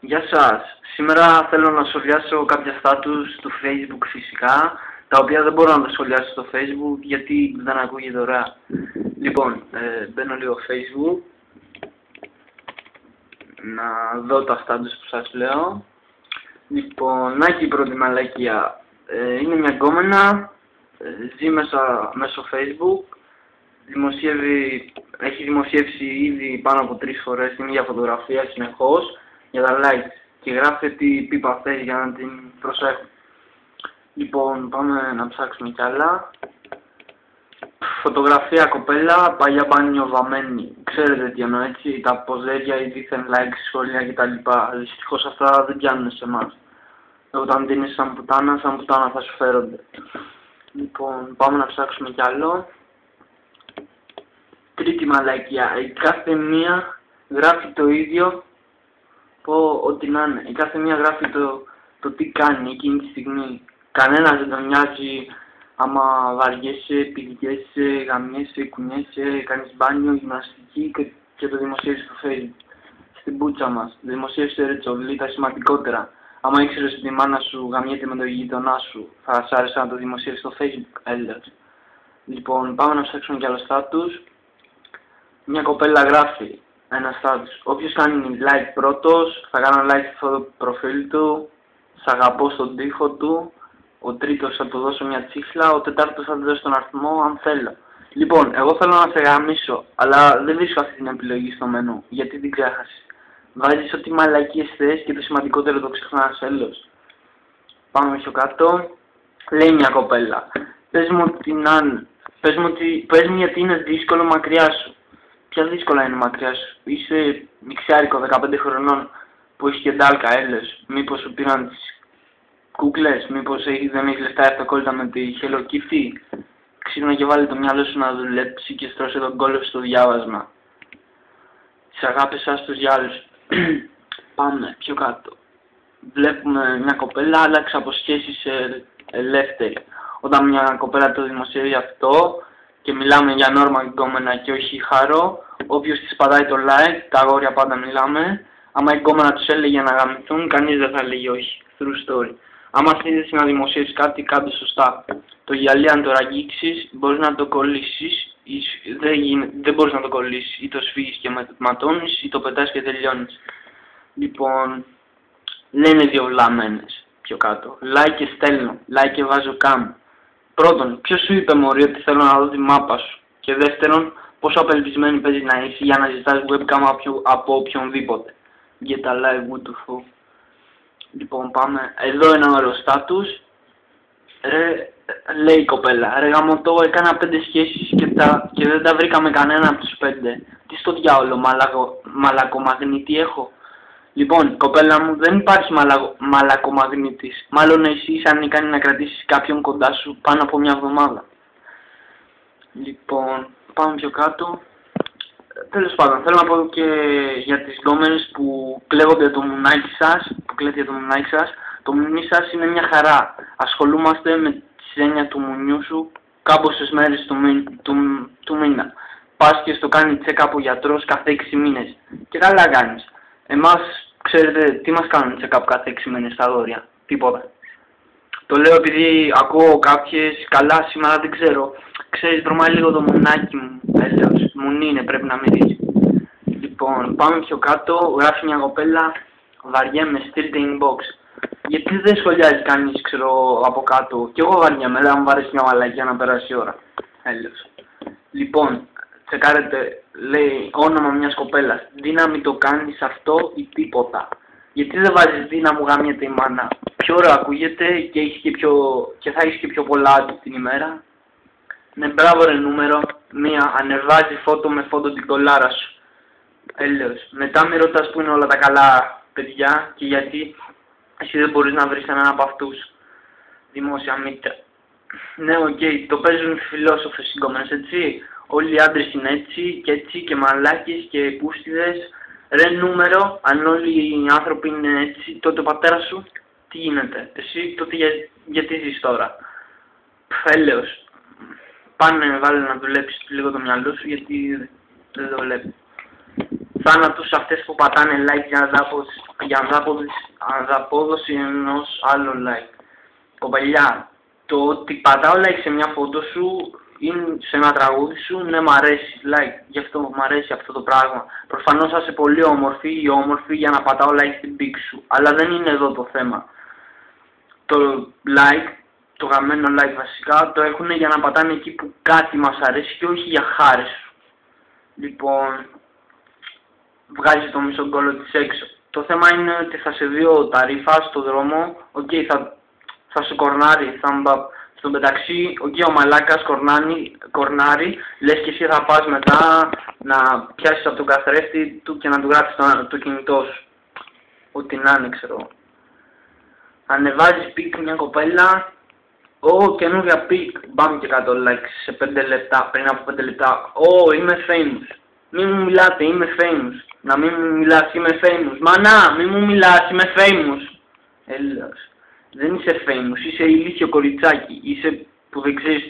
Γεια σας. Σήμερα θέλω να σχολιάσω κάποια status του Facebook φυσικά, τα οποία δεν μπορώ να τα σχολιάσω στο Facebook γιατί δεν ακούγεται ωραία. Λοιπόν, μπαίνω λίγο Facebook, να δω τα status που σας λέω. Λοιπόν, Νάκη η πρώτη μαλακία. Είναι μια γκόμενα, ζει μέσω Facebook, έχει δημοσιεύσει ήδη πάνω από 3 φορές την ίδια φωτογραφία συνεχώς για τα likes και γράφει τι πίπα θες για να την προσέχουν. Λοιπόν, πάμε να ψάξουμε κι άλλα. Φωτογραφία κοπέλα, παλιά μπάνιο βαμμένη. Ξέρετε τι εννοώ, έτσι, τα ποζέρια, οι δίθεν likes, σχόλια κτλ. Δυστυχώς αυτά δεν πιάνουν σε εμάς. Όταν δίνεις σαν πουτάνα θα σου φέρονται. Λοιπόν, πάμε να ψάξουμε κι άλλο. Τρίτη μαλακία. Η κάθε μία γράφει το ίδιο, πω ό,τι να είναι. Η κάθε μία γράφει το τι κάνει εκείνη τη στιγμή. Κανένας δεν τον νοιάζει άμα βαριέσαι, πηδιέσαι, γαμιέσαι, κουνιέσαι, κάνεις μπάνιο, γυμναστική και το δημοσίευσε στο Facebook. Στην πούτσα μας. Δημοσίευσε ρε τσοβλή τα σημαντικότερα. Άμα ήξερες ότι η μάνα σου γαμιέται με τον γείτονά σου, θα σ' άρεσε να το δημοσίευσεις στο Facebook, έλεγες. Λοιπόν, πάμε να ψάξουμε κι άλλο status. Μια κοπέλα γράφει ένα status. Όποιος κάνει like πρώτος, θα κάνω like στο προφίλ του, σ' αγαπώ στον τοίχο του, ο τρίτος θα του δώσω μια τσίχλα, ο τετάρτος θα του δώσω τον αριθμό αν θέλω. Λοιπόν, εγώ θέλω να σε γαμίσω, αλλά δεν βρίσκω αυτή την επιλογή στο μενού, γιατί την ξέχασες. Βάζεις ό,τι μαλακίες θες και το σημαντικότερο το ξεχνάς, έλος. Πάμε πιο κάτω. Λέει μια κοπέλα. Πες μου γιατί είναι δύσκολο μακριά σου. Ποια δύσκολα είναι μακριά σου. Είσαι μιξιάρικο 15 χρονών που έχει και ντάλκα, έλος. Μήπως σου πήραν τις κούκλες, μήπως δεν έχεις λεφτά αυτοκόλλητα με τη Hello Kitty. Ξύπνα και βάλει το μυαλό σου να δουλέψει και στρώσε τον κόλλο στο διάβασμα. Τις αγάπες σας τους για άλλους. Πάμε πιο κάτω. Βλέπουμε μια κοπέλα, άλλαξε από σχέση σε ελεύθερη. Όταν μια κοπέλα το δημοσιεύει αυτό και μιλάμε για νόρμα γκόμενα και όχι χάρο, όποιος της πατάει το like, τα αγόρια πάντα μιλάμε. Άμα η γκόμενα τους έλεγε να γαμηθούν, κανείς δεν θα έλεγε όχι. True story. Άμα θέλεις να δημοσιεύσεις κάτι, κάντε σωστά. Το γυαλί αν το ραγγίξεις, μπορείς να το κολλήσεις. Δεν μπορείς να το κολλήσεις, ή το σφίγγεις και ματώνεις ή το πετάς και τελειώνεις. Λοιπόν, λένε δύο βλαμμένες πιο κάτω. Like και στέλνω, like και βάζω cam. Πρώτον, ποιος σου είπε μωρή ότι θέλω να δω τη μάπα σου. Και δεύτερον, πόσο απελπισμένη παίζει να είσαι για να ζητάς webcam από οποιονδήποτε. Get a live, what the fuck. Λοιπόν, πάμε. Εδώ ένα ωραίο status. Ρε, λέει η κοπέλα, ρε γαμωτό, έκανα 5 σχέσεις και δεν τα βρήκαμε κανένα από τους 5. Τι στο διάολο, μαλακομαγνήτη έχω. Λοιπόν, κοπέλα μου, δεν υπάρχει μαλακομαγνήτης. Μάλλον εσύ είσαι ανίκανη να κρατήσεις κάποιον κοντά σου πάνω από μια εβδομάδα. Λοιπόν, πάμε πιο κάτω. Τέλος πάντων, θέλω να πω και για τις γκόμενες που κλέβονται το μουνάκι σας, το μουνί σας είναι μια χαρά. Ασχολούμαστε με τη ζένια του μουνιού σου κάμποσες μέρες του μήνα. Πας και στο κάνει check-up ο γιατρός κάθε 6 μήνες. Και καλά κάνεις. Εμάς, ξέρετε, τι μας κάνουν check-up κάθε 6 μήνες στα αγόρια. Τίποτα. Το λέω επειδή ακούω κάποιες, καλά σήμερα δεν ξέρω. Ξέρεις, δρομάει λίγο το μουνάκι μου. Έλεος, μουνί είναι, πρέπει να μυρίζει. Λοιπόν, πάμε πιο κάτω, γράφει μια κοπέλα, βαριέμαι, στείλτε inbox. Γιατί δεν σχολιάζει κανείς, ξέρω, από κάτω. Κι εγώ βαριέμαι, αλλά μου βαρέσει μια μαλακία να περάσει η ώρα. Έλεος. Λοιπόν, τσεκάρετε, λέει, όνομα μιας κοπέλας. Δύναμη το κάνεις αυτό ή τίποτα. Γιατί δεν βάζεις δύναμη γαμιέται η μάνα. Πιο ωραία ακούγεται και θα έχεις και πιο πολλά την ημέρα. Ναι, μπράβο ρε νούμερο. Μία, ανεβάζει φώτο με φώτο την κολάρα σου. Έλεος. Μετά μη ρωτάς που είναι όλα τα καλά παιδιά και γιατί εσύ δεν μπορείς να βρεις έναν από αυτούς. Δημόσια μήτρα. Ναι, οκ, το παίζουν φιλόσοφες συγκόμενες, έτσι. Όλοι οι άντρες είναι έτσι και μαλάκες και πούστιδες. Ρε νούμερο, αν όλοι οι άνθρωποι είναι έτσι, τότε ο πατέρας σου τι γίνεται. Εσύ τότε γιατί ζεις τώρα. Έλεος. Πάνε βάλε να δουλέψεις λίγο το μυαλό σου γιατί δεν το βλέπει. θάνατος αυτές που πατάνε like για ανταπόδοση ενός άλλου like. Κοπελιά, το ότι πατάω like σε μια φώτο σου ή σε ένα τραγούδι σου, ναι, μ' αρέσει like, γι' αυτό μ' αρέσει αυτό το πράγμα. Προφανώς θα είσαι πολύ όμορφη ή όμορφη για να πατάω like στην πίξ σου, αλλά δεν είναι εδώ το θέμα. Το like, το γαμμένο like βασικά, το έχουν για να πατάνε εκεί που κάτι μας αρέσει και όχι για χάρη σου. Λοιπόν, βγάζει το μισό γκόλο της έξω. Το θέμα είναι ότι θα σε δει ο ταρίφα στο δρόμο, θα σε κορνάρει, στο μεταξύ, ο μαλάκας κορνάρει, λες και εσύ θα πας μετά να πιάσεις από τον καθρέφτη του και να του γράψεις το κινητό σου. Ό,τι να είναι, ξέρω. Ανεβάζεις πικ μια κοπέλα, καινούργια πικ, μπαμ και 100 likes σε 5 λεπτά, πριν από 5 λεπτά. Είμαι famous. Μη μου μιλάτε, είμαι famous. Να μην μου μιλάς, είμαι famous. Μανά, μη μου μιλάς, είμαι famous. Έλεος. Δεν είσαι famous, είσαι ηλίθιο κοριτσάκι. Είσαι που δεν ξέρεις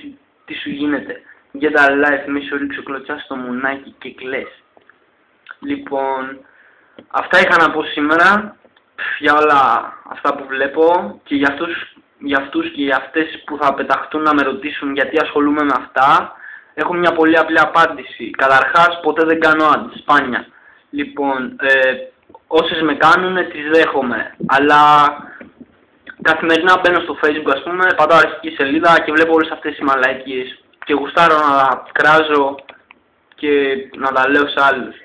τι σου γίνεται. Για τα live, μη σου ρίξω κλωτσιά στο μουνάκι και κλαις. Λοιπόν, αυτά είχα να πω σήμερα. Για όλα αυτά που βλέπω και για αυτούς και για αυτές που θα πεταχτούν να με ρωτήσουν γιατί ασχολούμαι με αυτά, έχω μια πολύ απλή απάντηση. Καταρχάς, ποτέ δεν κάνω ads, σπάνια. Λοιπόν, όσες με κάνουνε τις δέχομαι, αλλά καθημερινά μπαίνω στο Facebook, ας πούμε, πατάω αρχική σελίδα και βλέπω όλες αυτές τις μαλακίες και γουστάρω να τα κράζω και να τα λέω σε άλλους.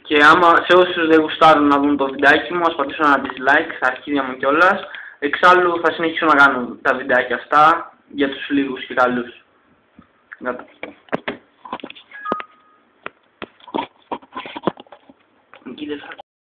Και σε όσους δεν γουστάρουν να δουν το βιντεάκι μου, ας πατήσω ένα dislike στα αρχίδια μου κιόλας. Εξάλλου θα συνεχίσω να κάνω τα βιντεάκια αυτά για τους λίγους και καλούς.